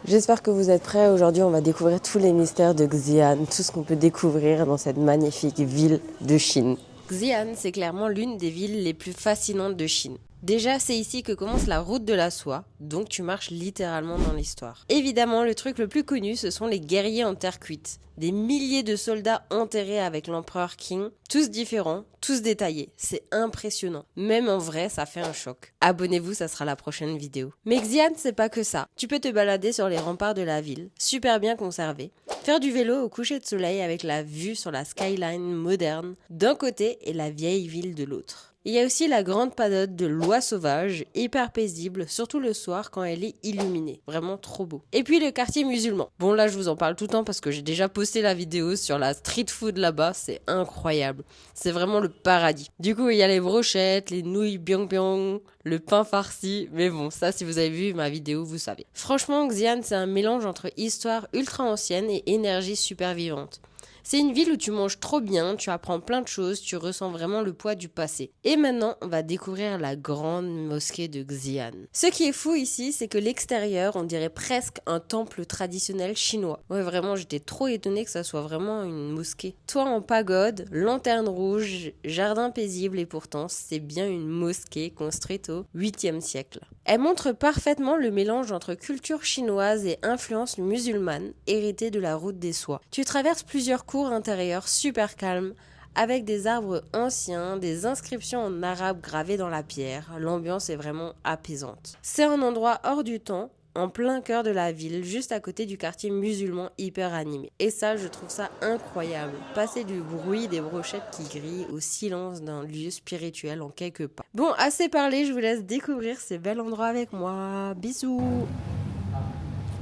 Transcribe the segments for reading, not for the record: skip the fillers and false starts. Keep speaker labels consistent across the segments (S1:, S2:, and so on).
S1: J'espère que vous êtes prêts. Aujourd'hui, on va découvrir tous les mystères de Xi'an, tout ce qu'on peut découvrir dans cette magnifique ville de Chine. Xi'an, c'est clairement l'une des villes les plus fascinantes de Chine. Déjà, c'est ici que commence la route de la soie, donc tu marches littéralement dans l'histoire. Évidemment, le truc le plus connu, ce sont les guerriers en terre cuite. Des milliers de soldats enterrés avec l'empereur Qing, tous différents, tous détaillés. C'est impressionnant. Même en vrai, ça fait un choc. Abonnez-vous, ça sera la prochaine vidéo. Mais Xi'an, c'est pas que ça. Tu peux te balader sur les remparts de la ville, super bien conservés, faire du vélo au coucher de soleil avec la vue sur la skyline moderne d'un côté et la vieille ville de l'autre. Il y a aussi la grande pagode de l'Oie sauvage, hyper paisible, surtout le soir quand elle est illuminée. Vraiment trop beau. Et puis le quartier musulman. Bon là je vous en parle tout le temps parce que j'ai déjà posté la vidéo sur la street food là-bas, c'est incroyable. C'est vraiment le paradis. Du coup il y a les brochettes, les nouilles biang biang, le pain farci, mais bon ça si vous avez vu ma vidéo vous savez. Franchement Xi'an c'est un mélange entre histoire ultra ancienne et énergie super vivante. C'est une ville où tu manges trop bien, tu apprends plein de choses, tu ressens vraiment le poids du passé. Et maintenant, on va découvrir la grande mosquée de Xi'an. Ce qui est fou ici, c'est que l'extérieur, on dirait presque un temple traditionnel chinois. Ouais, vraiment, j'étais trop étonnée que ça soit vraiment une mosquée. Toit en pagode, lanterne rouge, jardin paisible et pourtant, c'est bien une mosquée construite au 8e siècle. Elle montre parfaitement le mélange entre culture chinoise et influence musulmane, héritée de la route des soies. Tu traverses plusieurs cours intérieures super calmes, avec des arbres anciens, des inscriptions en arabe gravées dans la pierre. L'ambiance est vraiment apaisante. C'est un endroit hors du temps, en plein cœur de la ville, juste à côté du quartier musulman hyper animé. Et ça, je trouve ça incroyable. Passer du bruit des brochettes qui grillent au silence d'un lieu spirituel en quelques pas. Bon, assez parlé, je vous laisse découvrir ces bels endroits avec moi. Bisous!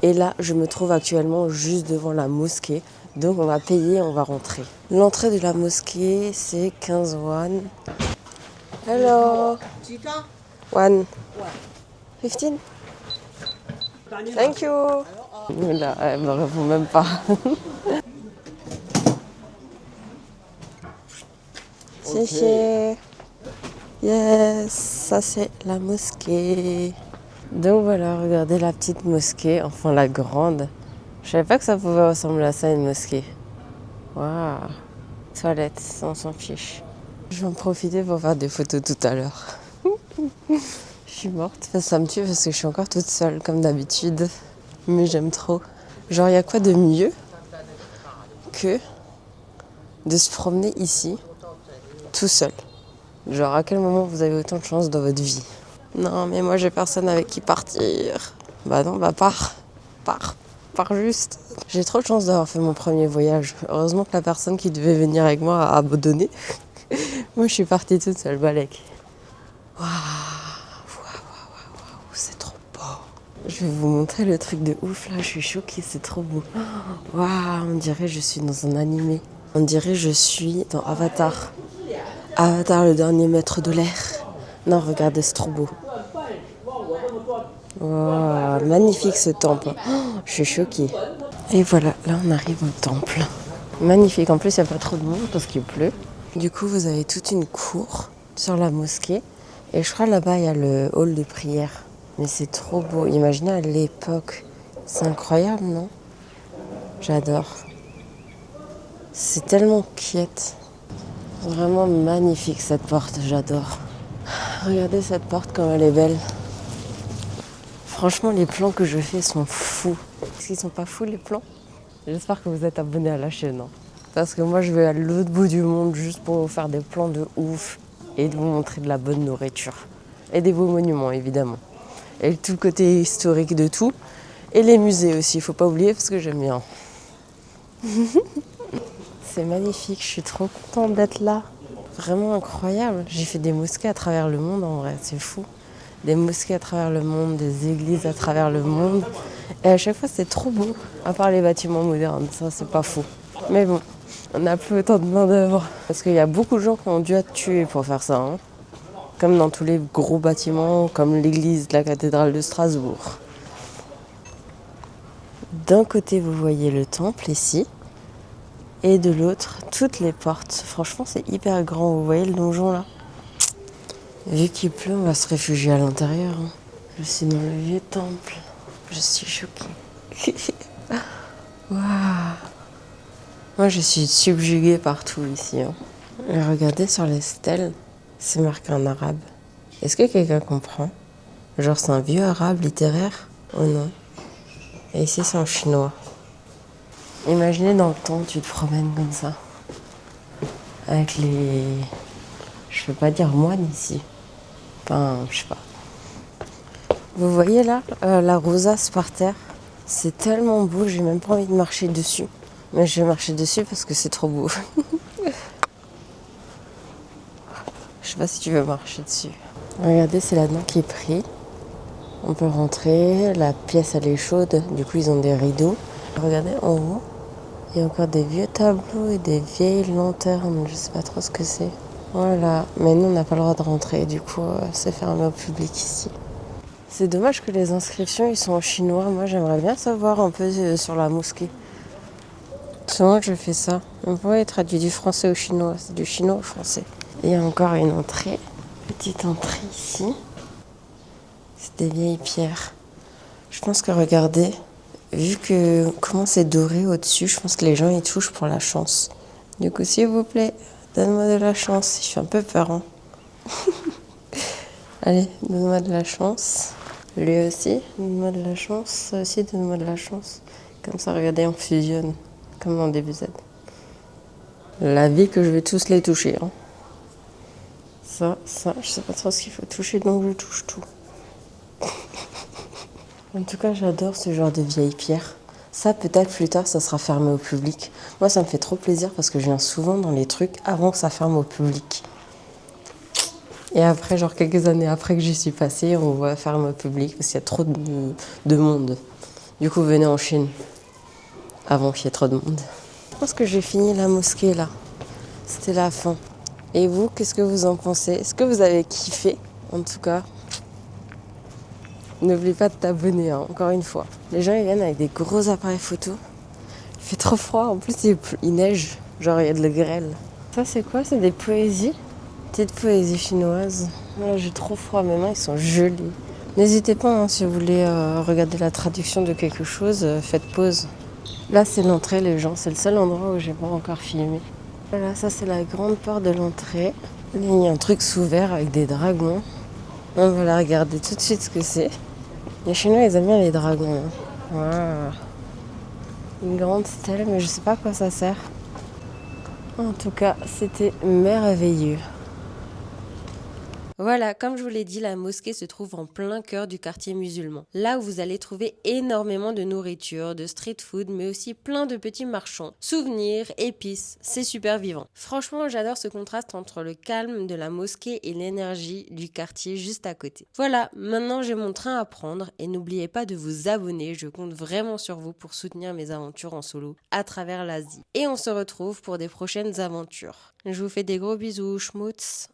S1: Et là, je me trouve actuellement juste devant la mosquée. Donc on va payer, on va rentrer. L'entrée de la mosquée, c'est 15 won. Hello! One. 15? Thank you! Là, elle me répond même pas. Xie. Yes, ça c'est la mosquée. Donc voilà, regardez la petite mosquée, enfin la grande. Je savais pas que ça pouvait ressembler à ça, une mosquée. Waouh! Toilette, on s'en fiche. Je vais en profiter pour faire des photos tout à l'heure. Je suis morte. Ça me tue parce que je suis encore toute seule, comme d'habitude. Mais j'aime trop. Genre, il y a quoi de mieux que de se promener ici, tout seul? Genre, à quel moment vous avez autant de chance dans votre vie? Non, mais moi, j'ai personne avec qui partir. Bah non, bah pars juste. J'ai trop de chance d'avoir fait mon premier voyage. Heureusement que la personne qui devait venir avec moi a abandonné. Moi, je suis partie toute seule, balèque. Waouh, c'est trop beau. Je vais vous montrer le truc de ouf là, je suis choquée, c'est trop beau. Waouh, on dirait que je suis dans un animé. On dirait que je suis dans Avatar. Avatar, le dernier maître de l'air. Non, regardez, c'est trop beau. Waouh, magnifique ce temple. Je suis choquée. Et voilà, là on arrive au temple. Magnifique, en plus il n'y a pas trop de monde parce qu'il pleut. Du coup, vous avez toute une cour sur la mosquée. Et je crois là-bas, il y a le hall de prière. Mais c'est trop beau. Imaginez à l'époque. C'est incroyable, non? J'adore. C'est tellement quiète. Vraiment magnifique cette porte, j'adore. Regardez cette porte comme elle est belle. Franchement, les plans que je fais sont fous. Est-ce qu'ils sont pas fous les plans? J'espère que vous êtes abonnés à la chaîne. Parce que moi, je vais à l'autre bout du monde juste pour vous faire des plans de ouf et de vous montrer de la bonne nourriture. Et des beaux monuments, évidemment. Et tout le côté historique de tout. Et les musées aussi, il faut pas oublier parce que j'aime bien. C'est magnifique, je suis trop contente d'être là. Vraiment incroyable. J'ai fait des mosquées à travers le monde en vrai, c'est fou. Des mosquées à travers le monde, des églises à travers le monde. Et à chaque fois, c'est trop beau. À part les bâtiments modernes, ça, c'est pas fou. Mais bon, on n'a plus autant de main d'œuvre. Parce qu'il y a beaucoup de gens qui ont dû être tués pour faire ça. Comme dans tous les gros bâtiments, comme l'église de la cathédrale de Strasbourg. D'un côté, vous voyez le temple ici. Et de l'autre, toutes les portes. Franchement, c'est hyper grand. Vous voyez le donjon là? Vu qu'il pleut, on va se réfugier à l'intérieur. Je suis dans le vieux temple. Je suis choquée. Waouh. Moi, je suis subjuguée par tout ici. Hein. Et regardez sur les stèles, c'est marqué en arabe. Est-ce que quelqu'un comprend? Genre, c'est un vieux arabe littéraire? Oh non. Et ici, c'est en chinois. Imaginez dans le temps, tu te promènes comme ça. Avec les... Je peux pas dire moine ici. Enfin, je sais pas. Vous voyez là, la rosace par terre? C'est tellement beau, j'ai même pas envie de marcher dessus. Mais je vais marcher dessus parce que c'est trop beau. Je sais pas si tu veux marcher dessus. Regardez, c'est là-dedans qui est pris. On peut rentrer, la pièce elle est chaude, du coup ils ont des rideaux. Regardez en haut, il y a encore des vieux tableaux et des vieilles lanternes, je sais pas trop ce que c'est. Voilà, mais nous on n'a pas le droit de rentrer, du coup c'est fermé au public ici. C'est dommage que les inscriptions ils sont en chinois, moi j'aimerais bien savoir un peu sur la mosquée. Souvent je fais ça, on pourrait traduire du français au chinois, c'est du chinois au français. Et il y a encore une entrée, petite entrée ici. C'est des vieilles pierres. Je pense que regardez, vu que comment c'est doré au-dessus, je pense que les gens y touchent pour la chance. Du coup, s'il vous plaît, donne-moi de la chance. Je suis un peu peur. Hein. Allez, donne-moi de la chance. Lui aussi, donne-moi de la chance. Ça aussi, donne-moi de la chance. Comme ça, regardez, on fusionne. Comme dans DBZ. La vie que je vais tous les toucher. Hein. Ça, je sais pas trop ce qu'il faut toucher, donc je touche tout. En tout cas, j'adore ce genre de vieilles pierres. Ça, peut-être plus tard, ça sera fermé au public. Moi, ça me fait trop plaisir parce que je viens souvent dans les trucs avant que ça ferme au public. Et après, genre quelques années après que j'y suis passée, on va fermer au public parce qu'il y a trop de monde. Du coup, venez en Chine avant qu'il y ait trop de monde. Je pense que j'ai fini la mosquée là. C'était la fin. Et vous, qu'est-ce que vous en pensez? Est-ce que vous avez kiffé? En tout cas, n'oublie pas de t'abonner, hein, encore une fois. Les gens ils viennent avec des gros appareils photo. Il fait trop froid, en plus il neige, genre il y a de la grêle. Ça c'est quoi? C'est des poésies? Petite poésie chinoise. Là j'ai trop froid, mes mains ils sont gelées. N'hésitez pas, hein, si vous voulez regarder la traduction de quelque chose, faites pause. Là c'est l'entrée les gens, c'est le seul endroit où j'ai pas encore filmé. Voilà, ça c'est la grande porte de l'entrée. Là, il y a un truc sous verre avec des dragons. On va la regarder tout de suite ce que c'est. Les Chinois, ils aiment bien les dragons. Hein. Wow. Une grande stèle, mais je sais pas à quoi ça sert. En tout cas, c'était merveilleux. Voilà, comme je vous l'ai dit, la mosquée se trouve en plein cœur du quartier musulman. Là où vous allez trouver énormément de nourriture, de street food, mais aussi plein de petits marchands. Souvenirs, épices, c'est super vivant. Franchement, j'adore ce contraste entre le calme de la mosquée et l'énergie du quartier juste à côté. Voilà, maintenant j'ai mon train à prendre et n'oubliez pas de vous abonner, je compte vraiment sur vous pour soutenir mes aventures en solo à travers l'Asie. Et on se retrouve pour des prochaines aventures. Je vous fais des gros bisous, schmutz.